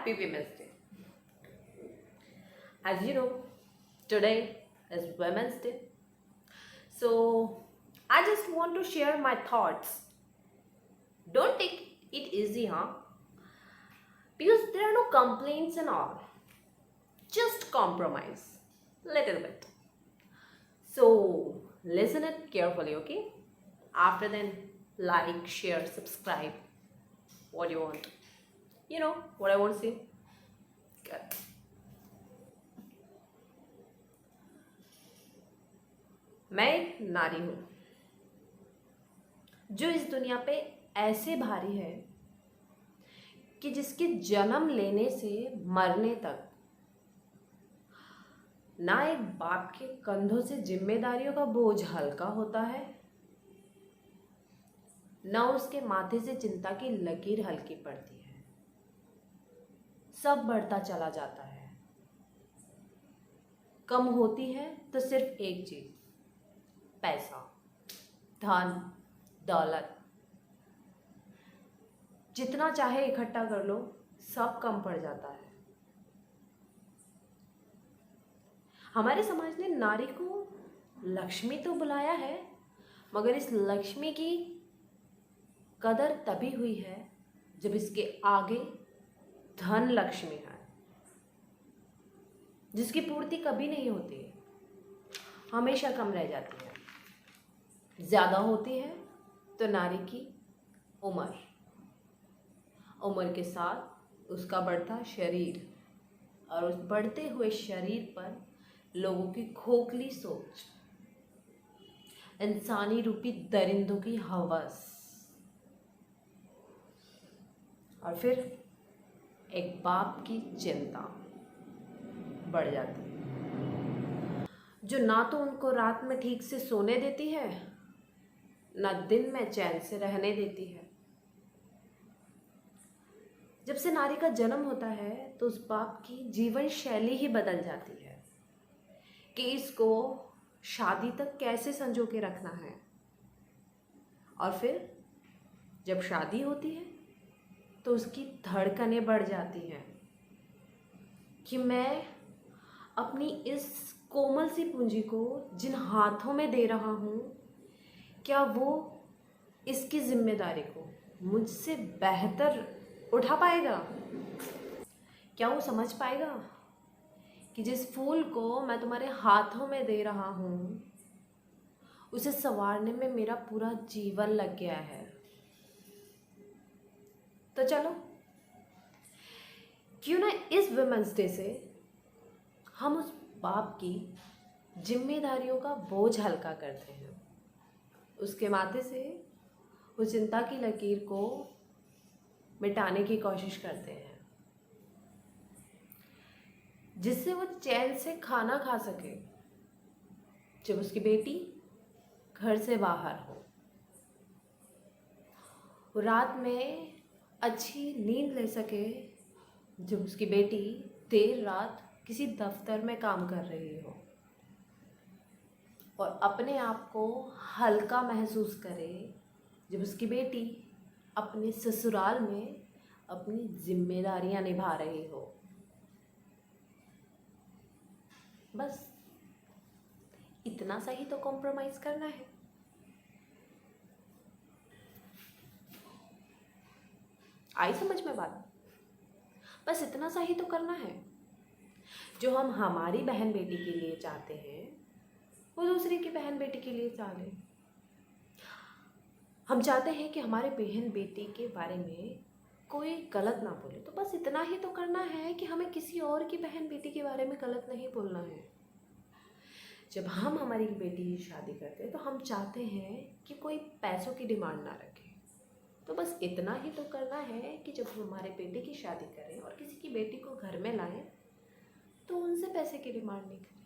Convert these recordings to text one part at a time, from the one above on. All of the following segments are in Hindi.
Happy Women's Day. As you know, today is Women's Day. So, I just want to share my thoughts. Don't take it easy, huh? Because there are no complaints and all. Just compromise. Little bit. So, listen it carefully, okay? After then, like, share, subscribe. What do you want? You know what I want to say? Good. मैं एक नारी हूं जो इस दुनिया पे ऐसे भारी है कि जिसके जन्म लेने से मरने तक ना एक बाप के कंधों से जिम्मेदारियों का बोझ हल्का होता है, ना उसके माथे से चिंता की लकीर हल्की पड़ती है। सब बढ़ता चला जाता है, कम होती है तो सिर्फ एक चीज, पैसा, धन, दौलत। जितना चाहे इकट्ठा कर लो, सब कम पड़ जाता है। हमारे समाज ने नारी को लक्ष्मी तो बुलाया है, मगर इस लक्ष्मी की कदर तभी हुई है जब इसके आगे धन लक्ष्मी है, जिसकी पूर्ति कभी नहीं होती, हमेशा कम रह जाती है। ज़्यादा होती है तो नारी की उम्र के साथ उसका बढ़ता शरीर, और उस बढ़ते हुए शरीर पर लोगों की खोखली सोच, इंसानी रूपी दरिंदों की हवस, और फिर एक बाप की चिंता बढ़ जाती है, जो ना तो उनको रात में ठीक से सोने देती है, ना दिन में चैन से रहने देती है। जब से नारी का जन्म होता है तो उस बाप की जीवन शैली ही बदल जाती है कि इसको शादी तक कैसे संजो के रखना है। और फिर जब शादी होती है तो उसकी धड़कनें बढ़ जाती हैं कि मैं अपनी इस कोमल सी पूंजी को जिन हाथों में दे रहा हूँ, क्या वो इसकी जिम्मेदारी को मुझसे बेहतर उठा पाएगा? क्या वो समझ पाएगा कि जिस फूल को मैं तुम्हारे हाथों में दे रहा हूँ, उसे संवारने में मेरा पूरा जीवन लग गया है? तो चलो, क्यों ना इस वुमेन्स डे से हम उस बाप की जिम्मेदारियों का बोझ हल्का करते हैं, उसके माथे से उस चिंता की लकीर को मिटाने की कोशिश करते हैं, जिससे वो चैन से खाना खा सके जब उसकी बेटी घर से बाहर हो, वो रात में अच्छी नींद ले सके जब उसकी बेटी देर रात किसी दफ्तर में काम कर रही हो, और अपने आप को हल्का महसूस करे जब उसकी बेटी अपने ससुराल में अपनी जिम्मेदारियां निभा रही हो। बस इतना सा ही तो कॉम्प्रोमाइज करना है। आई समझ में बात? बस इतना सा ही तो करना है। जो हम हमारी बहन बेटी के लिए चाहते हैं, वो दूसरे की बहन बेटी के लिए चाहे। हम चाहते हैं कि हमारे बहन बेटी के बारे में कोई गलत ना बोले, तो बस इतना ही तो करना है कि हमें किसी और की बहन बेटी के बारे में गलत नहीं बोलना है। जब हम हमारी बेटी की शादी करते हैं तो हम चाहते हैं कि कोई पैसों की डिमांड ना रखे। तो बस इतना ही तो करना है कि जब हम हमारे बेटे की शादी करें और किसी की बेटी को घर में लाएं, तो उनसे पैसे की डिमांड नहीं करें,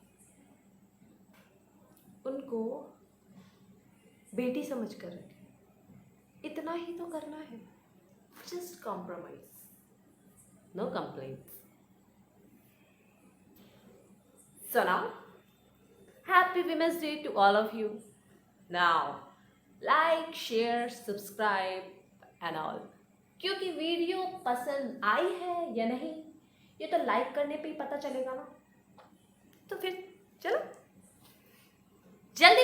उनको बेटी समझ कर रखें। इतना ही तो करना है। Just compromise, no complaints. So now, Happy Women's Day to all of you. Now, like, share, subscribe and all. क्योंकि वीडियो पसंद आई है या नहीं ये तो लाइक करने पे ही पता चलेगा ना। तो फिर चलो जल्दी